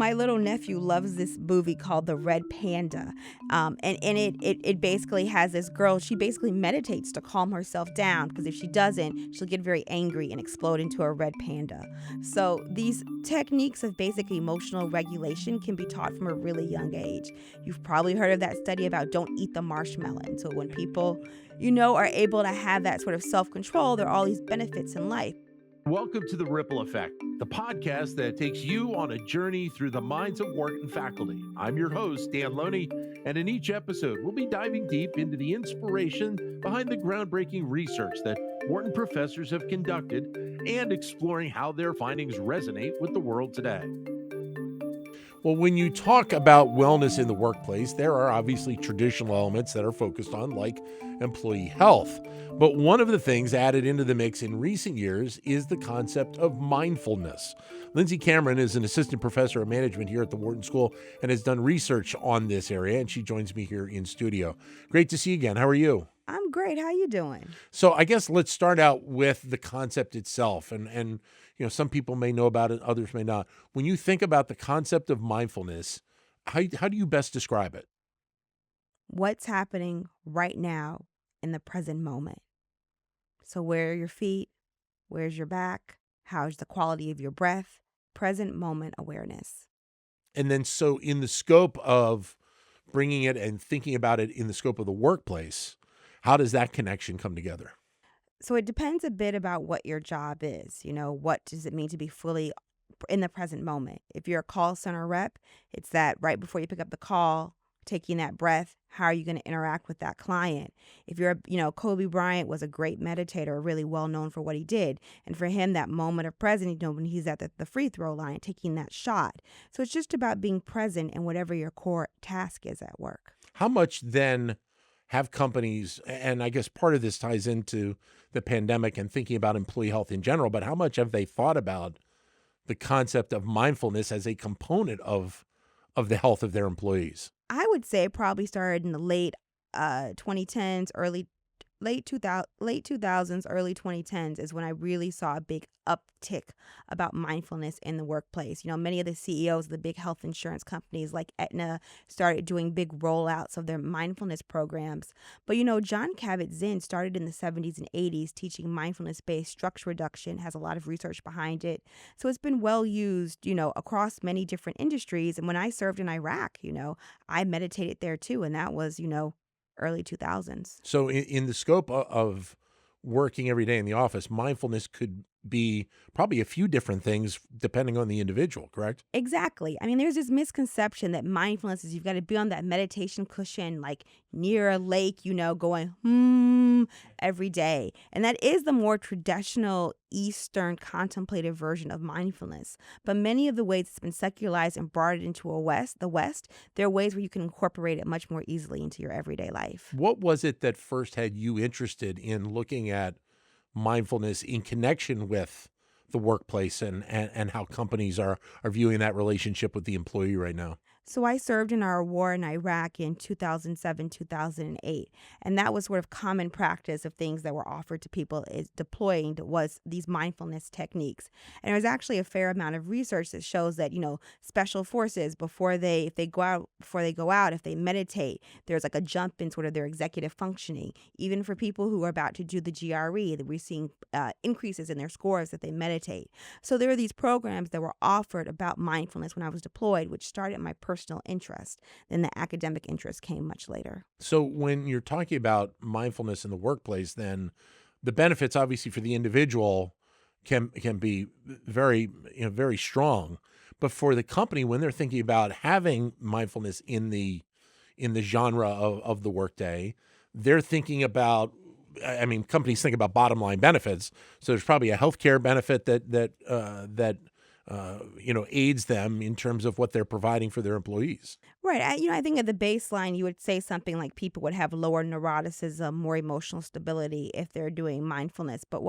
my little nephew loves this movie called The Red Panda. And in it basically has this girl, she basically meditates to calm herself down because if she doesn't, she'll get very angry and explode into a red panda. So these techniques of basic emotional regulation can be taught from a really young age. You've probably heard of that study about don't eat the marshmallow. So when people, are able to have that sort of self-control, there are all these benefits in life. Welcome to The Ripple Effect, the podcast that takes you on a journey through the minds of Wharton faculty. I'm your host, Dan Loney, and in each episode, we'll be diving deep into the inspiration behind the groundbreaking research that Wharton professors have conducted and exploring how their findings resonate with the world today. Well, when you talk about wellness in the workplace, there are obviously traditional elements that are focused on, like employee health. But one of the things added into the mix in recent years is the concept of mindfulness. Lindsey Cameron is an assistant professor of management here at the Wharton School and has done research on this area, and she joins me here in studio. Great to see you again. How are you? I'm great. How you doing? So I guess let's start out with the concept itself. And some people may know about it, others may not. When you think about the concept of mindfulness, how do you best describe it? What's happening right now in the present moment? So where are your feet? Where's your back? How's the quality of your breath? Present moment awareness. And then so in the scope of bringing it and thinking about it in the scope of the workplace, how does that connection come together? So it depends a bit about what your job is. What does it mean to be fully in the present moment? If you're a call center rep, it's that right before you pick up the call, taking that breath, how are you going to interact with that client? If you're, Kobe Bryant was a great meditator, really well known for what he did. And for him, that moment of present, when he's at the free throw line, taking that shot. So it's just about being present in whatever your core task is at work. How much then have companies, and I guess part of this ties into the pandemic and thinking about employee health in general, but how much have they thought about the concept of mindfulness as a component of the health of their employees? I would say it probably started in the late 2010s, late 2000s, early 2010s is when I really saw a big uptick about mindfulness in the workplace. Many of the CEOs of the big health insurance companies like Aetna started doing big rollouts of their mindfulness programs. But, John Kabat-Zinn started in the 70s and 80s teaching mindfulness-based stress reduction, has a lot of research behind it. So it's been well used, across many different industries. And when I served in Iraq, I meditated there too. And that was, early 2000s. So in the scope of working every day in the office, mindfulness could be probably a few different things depending on the individual, correct? Exactly. I mean, there's this misconception that mindfulness is you've got to be on that meditation cushion, like near a lake, going, every day. And that is the more traditional Eastern contemplative version of mindfulness. But many of the ways it's been secularized and brought it into the West, there are ways where you can incorporate it much more easily into your everyday life. What was it that first had you interested in looking at mindfulness in connection with the workplace and how companies are viewing that relationship with the employee right now? So I served in our war in Iraq in 2007, 2008. And that was sort of common practice of things that were offered to people is deploying was these mindfulness techniques. And there's actually a fair amount of research that shows that, special forces if they go out, if they meditate, there's like a jump in sort of their executive functioning. Even for people who are about to do the GRE, that we're seeing increases in their scores that they meditate. So there are these programs that were offered about mindfulness when I was deployed, which started my personal interest. Then the academic interest came much later. So when you're talking about mindfulness in the workplace, then the benefits obviously for the individual can be very, very strong. But for the company, when they're thinking about having mindfulness in the genre of the workday, they're thinking about, companies think about bottom line benefits. So there's probably a healthcare benefit that aids them in terms of what they're providing for their employees. Right. I think at the baseline, you would say something like people would have lower neuroticism, more emotional stability if they're doing mindfulness. But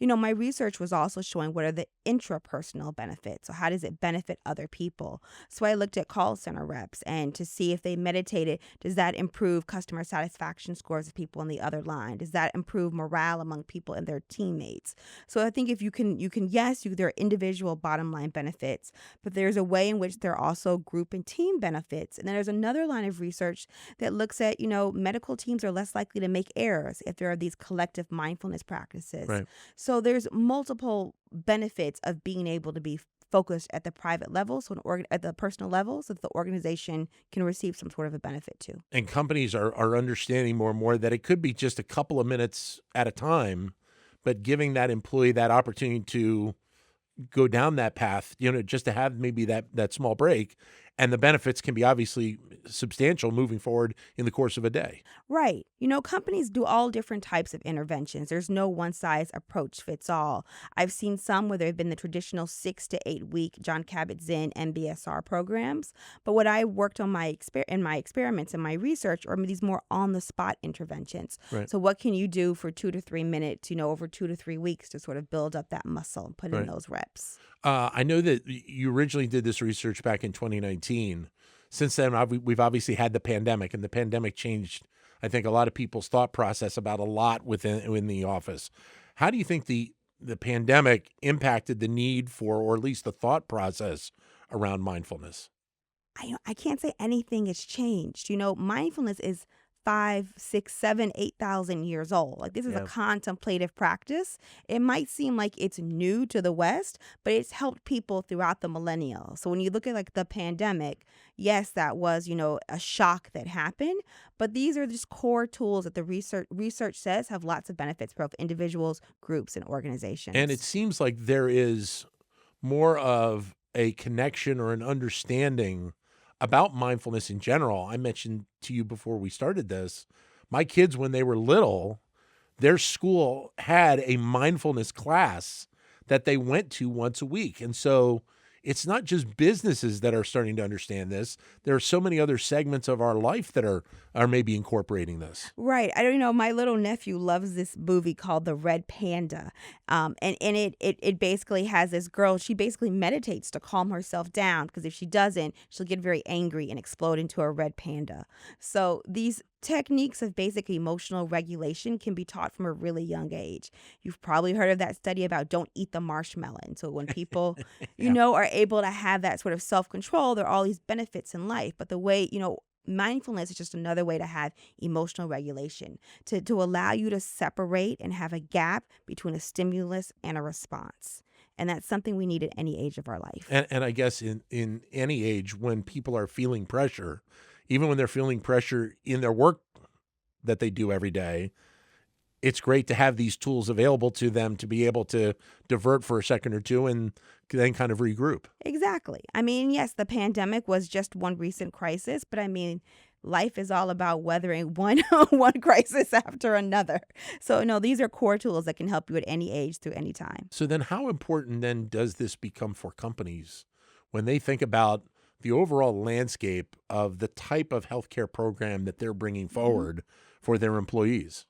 my research was also showing what are the intrapersonal benefits. So, how does it benefit other people? So, I looked at call center reps and to see if they meditated, does that improve customer satisfaction scores of people on the other line? Does that improve morale among people and their teammates? So, I think if yes, there are individual bottom line benefits, but there's a way in which there are also group and team benefits. And then there's another line of research that looks at, medical teams are less likely to make errors if there are these collective mindfulness practices. Right. So there's multiple benefits of being able to be focused at the private level, so at the personal level, so that the organization can receive some sort of a benefit too. And companies are understanding more and more that it could be just a couple of minutes at a time, but giving that employee that opportunity to go down that path, just to have maybe that small break, and the benefits can be obviously substantial moving forward in the course of a day. Right. Companies do all different types of interventions. There's no one size approach fits all. I've seen some where there have been the traditional 6 to 8 week John Kabat-Zinn MBSR programs. But what I worked on in my experiments and my research are these more on the spot interventions. Right. So what can you do for 2 to 3 minutes, over 2 to 3 weeks to sort of build up that muscle and put in Right. those reps? I know that you originally did this research back in 2019. Since then, we've obviously had the pandemic, and the pandemic changed, I think, a lot of people's thought process about a lot within the office. How do you think the pandemic impacted the need for, or at least the thought process around mindfulness? I can't say anything has changed. Mindfulness is 5, 6, 7, 8,000 years old. Like this is a Yeah. contemplative practice. It might seem like it's new to the West, but it's helped people throughout the millennia. So when you look at like the pandemic, yes, that was, a shock that happened, but these are just core tools that the research says have lots of benefits for both individuals, groups, and And it organizations. seems like there is more of a connection or an understanding about mindfulness in general. I mentioned to you before we started this, my kids, when they were little, their school had a mindfulness class that they went to once a week. And so it's not just businesses that are starting to understand this. There are so many other segments of our life that are maybe incorporating this. Right. I don't know. My little nephew loves this movie called The Red Panda. And it basically has this girl, she basically meditates to calm herself down because if she doesn't, she'll get very angry and explode into a red panda. So these techniques of basic emotional regulation can be taught from a really young age. You've probably heard of that study about don't eat the marshmallow. So when people, Yeah. are able to have that sort of self-control, there are all these benefits in life. But the way, mindfulness is just another way to have emotional regulation, to allow you to separate and have a gap between a stimulus and a response. And that's something we need at any age of our life. And I guess in any age, when people are feeling pressure, even when they're feeling pressure in their work that they do every day, it's great to have these tools available to them to be able to divert for a second or two and then kind of regroup. Exactly. Yes, the pandemic was just one recent crisis, but life is all about weathering one one crisis after another. So no, these are core tools that can help you at any age through any time. So then how important then does this become for companies when they think about the overall landscape of the type of healthcare program that they're bringing Mhm. forward for their employees?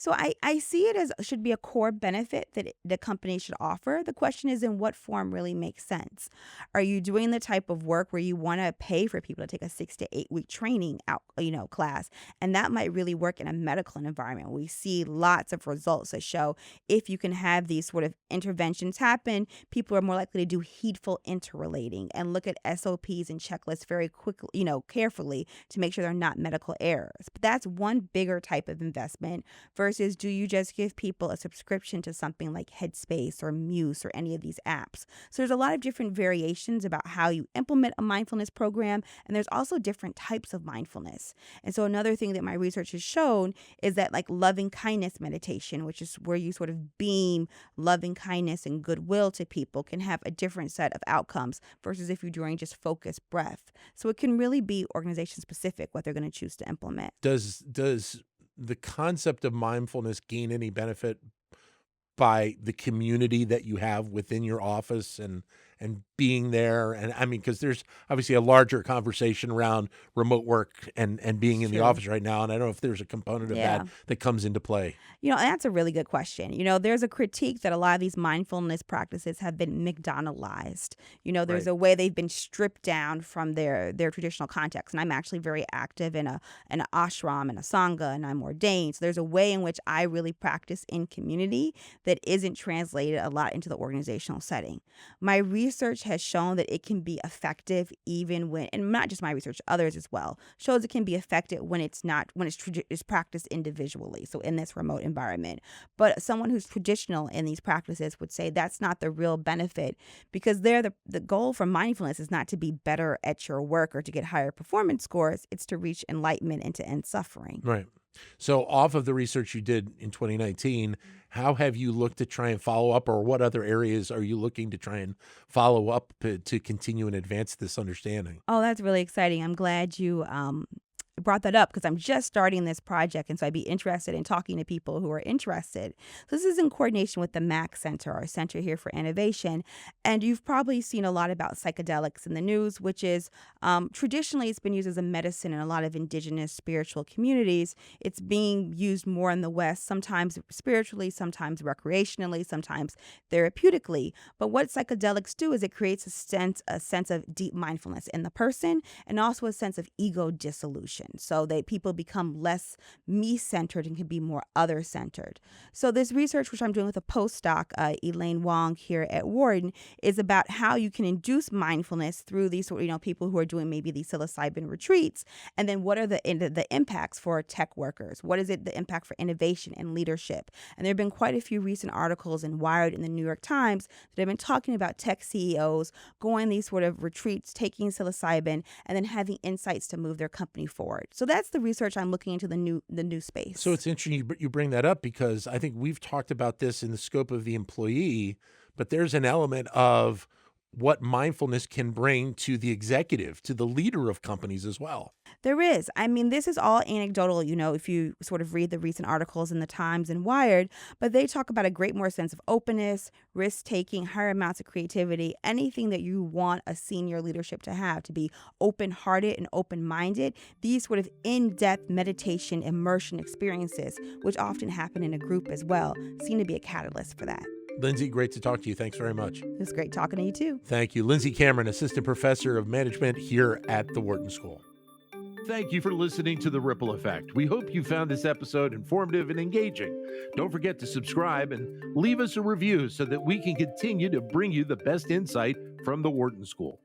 So I see it as should be a core benefit that the company should offer. The question is in what form really makes sense. Are you doing the type of work where you want to pay for people to take a 6 to 8 week training out, class, and that might really work in a medical environment. We see lots of results that show if you can have these sort of interventions happen, people are more likely to do heedful interrelating and look at SOPs and checklists very quickly, carefully to make sure they're not medical errors. But that's one bigger type of investment versus do you just give people a subscription to something like Headspace or Muse or any of these apps? So there's a lot of different variations about how you implement a mindfulness program, and there's also different types of mindfulness. And so another thing that my research has shown is that like loving kindness meditation, which is where you sort of beam loving kindness and goodwill to people, can have a different set of outcomes versus if you're doing just focused breath. So it can really be organization specific what they're going to choose to implement. Does the concept of mindfulness gain any benefit by the community that you have within your office and and being there. And I mean, because there's obviously a larger conversation around remote work and being It's in the true. office right now. And I don't know if there's a component of that Yeah. that comes into play. That's a really good question. There's a critique that a lot of these mindfulness practices have been McDonaldized. There's Right. a way they've been stripped down from their traditional context. And I'm actually very active in an ashram and a sangha, and I'm ordained. So there's a way in which I really practice in community that isn't translated a lot into the organizational setting. My research has shown that it can be effective even when, and not just my research, others as well, shows it can be effective when it's practiced individually. So in this remote environment. But someone who's traditional in these practices would say that's not the real benefit, because the goal for mindfulness is not to be better at your work or to get higher performance scores. It's to reach enlightenment and to end suffering. Right. So off of the research you did in 2019, how have you looked to try and follow up, or what other areas are you looking to try and follow up to continue and advance this understanding? Oh, that's really exciting. I'm glad you brought that up, because I'm just starting this project, and so I'd be interested in talking to people who are interested. So this is in coordination with the MAC Center, our Center here for Innovation, and you've probably seen a lot about psychedelics in the news, which is traditionally it's been used as a medicine in a lot of indigenous spiritual communities. It's being used more in the West, sometimes spiritually, sometimes recreationally, sometimes therapeutically. But what psychedelics do is it creates a sense of deep mindfulness in the person, and also a sense of ego dissolution, so that people become less me-centered and can be more other-centered. So this research, which I'm doing with a postdoc, Elaine Wong here at Wharton, is about how you can induce mindfulness through these people who are doing maybe these psilocybin retreats, and then what are the impacts for tech workers? What is the impact for innovation and leadership? And there have been quite a few recent articles in Wired and the New York Times that have been talking about tech CEOs going these sort of retreats, taking psilocybin, and then having insights to move their company forward. So that's the research I'm looking into, the new space. So it's interesting you bring that up, because I think we've talked about this in the scope of the employee, but there's an element of what mindfulness can bring to the executive, to the leader of companies as well. There is. I mean, this is all anecdotal, if you sort of read the recent articles in the Times and Wired, but they talk about a great more sense of openness, risk-taking, higher amounts of creativity, anything that you want a senior leadership to be open-hearted and open-minded. These sort of in-depth meditation immersion experiences, which often happen in a group as well, seem to be a catalyst for that. Lindsey, great to talk to you. Thanks very much. It was great talking to you too. Thank you. Lindsey Cameron, Assistant Professor of Management here at the Wharton School. Thank you for listening to The Ripple Effect. We hope you found this episode informative and engaging. Don't forget to subscribe and leave us a review so that we can continue to bring you the best insight from the Wharton School.